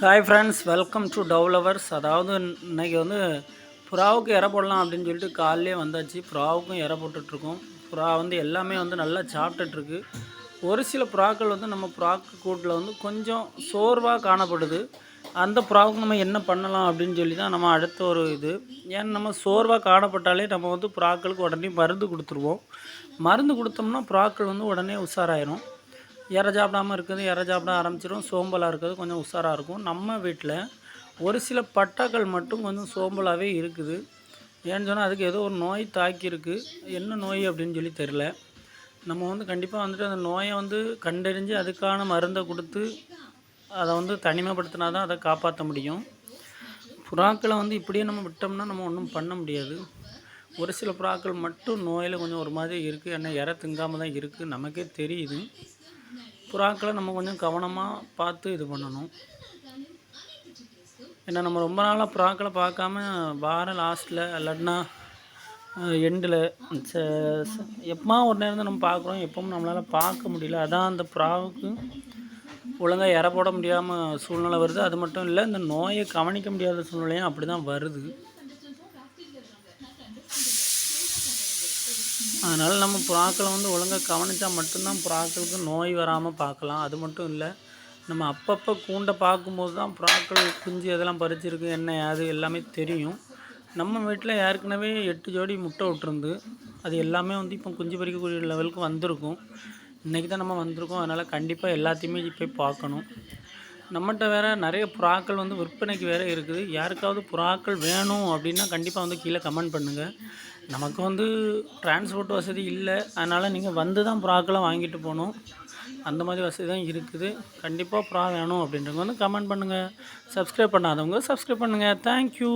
Hi friends, welcome to dove lovers. அதாவது இன்றைக்கி வந்து புறாவுக்கு இரை போடலாம் அப்படின்னு சொல்லிட்டு காலையிலே வந்தாச்சு. புறாவுக்கும் இரை போட்டுட்ருக்கோம். புறா வந்து எல்லாமே வந்து நல்லா சாப்பிட்டுட்ருக்கு. ஒரு சில புறாக்கள் வந்து நம்ம புறாக்கு கூட்டில் வந்து கொஞ்சம் சோர்வாக காணப்படுது. அந்த புறாவுக்கு நம்ம என்ன பண்ணலாம் அப்படின்னு சொல்லி தான் நம்ம அடுத்த ஒரு இது. ஏன்னா நம்ம சோர்வாக காணப்பட்டாலே நம்ம வந்து புறாக்களுக்கு உடனே மருந்து கொடுத்துருவோம். மருந்து கொடுத்தோம்னா புறாக்கள் வந்து உடனே உஷாராயிரும். இரை சாப்பிடாமல் இருக்குது, இரை சாப்பிட ஆரம்பிச்சிடும். சோம்பலாக இருக்கிறது கொஞ்சம் உஷாராக இருக்கும். நம்ம வீட்டில் ஒரு சில பட்டாக்கள் மட்டும் கொஞ்சம் சோம்பலாகவே இருக்குது. ஏன்னு சொன்னால் அதுக்கு ஏதோ ஒரு நோய் தாக்கியிருக்கு. என்ன நோய் அப்படின்னு சொல்லி தெரில. நம்ம வந்து கண்டிப்பாக வந்துட்டு அந்த நோயை வந்து கண்டறிஞ்சு அதுக்கான மருந்தை கொடுத்து அதை வந்து தனிமைப்படுத்தினா தான் அதை காப்பாற்ற முடியும். புறாக்களை வந்து இப்படியே நம்ம விட்டோம்னா நம்ம ஒன்றும் பண்ண முடியாது. ஒரு சில புறாக்கள் மட்டும் நோயில் கொஞ்சம் ஒரு மாதிரி இருக்குது. ஏன்னா இரை திங்காமல் தான் இருக்குது, நமக்கே தெரியுது. புறாக்களை நம்ம கொஞ்சம் கவனமாக பார்த்து இது பண்ணணும். ஏன்னா நம்ம ரொம்ப நாளாக புறாக்களை பார்க்காம வார லாஸ்ட்டில் இல்லாட்டினா எண்டில் எப்போமா ஒரு நேரம் தான் நம்ம பார்க்குறோம். எப்பவும் நம்மளால் பார்க்க முடியல. அதான் அந்த புறாவுக்கு ஒழுங்காக இரை போட முடியாமல் சூழ்நிலை வருது. அது மட்டும் இல்லை, இந்த நோயை கவனிக்க முடியாத சூழ்நிலையும் அப்படி தான் வருது. அதனால் நம்ம புறாக்களை வந்து ஒழுங்காக கவனித்தா மட்டும்தான் புறாக்களுக்கு நோய் வராமல் பார்க்கலாம். அது மட்டும் இல்லை, நம்ம அப்பப்போ கூண்டை பார்க்கும்போது தான் புறாக்கள் குஞ்சு எதெல்லாம் பறிச்சிருக்கு, என்ன அது எல்லாமே தெரியும். நம்ம வீட்டில் ஏற்கனவே 8 ஜோடி முட்டை விட்டுருந்து, அது எல்லாமே வந்து இப்போ குஞ்சு பறிக்கக்கூடிய லெவலுக்கு வந்திருக்கும். இன்றைக்கி தான் நம்ம வந்திருக்கோம். அதனால் கண்டிப்பாக எல்லாத்தையுமே போய் பார்க்கணும். நம்மகிட்ட வேறு நிறைய புறாக்கள் வந்து விற்பனைக்கு வேறு இருக்குது. யாருக்காவது புறாக்கள் வேணும் அப்படின்னா கண்டிப்பாக வந்து கீழே கமெண்ட் பண்ணுங்கள். நமக்கு வந்து டிரான்ஸ்போர்ட் வசதி இல்லை, அதனால் நீங்கள் வந்து தான் புறாக்களை வாங்கிட்டு போகணும். அந்த மாதிரி வசதி தான் இருக்குது. கண்டிப்பாக புறா வேணும் அப்படின்றவங்க வந்து கமெண்ட் பண்ணுங்கள். சப்ஸ்கிரைப் பண்ணாதவங்க சப்ஸ்கிரைப் பண்ணுங்கள். தேங்க்யூ.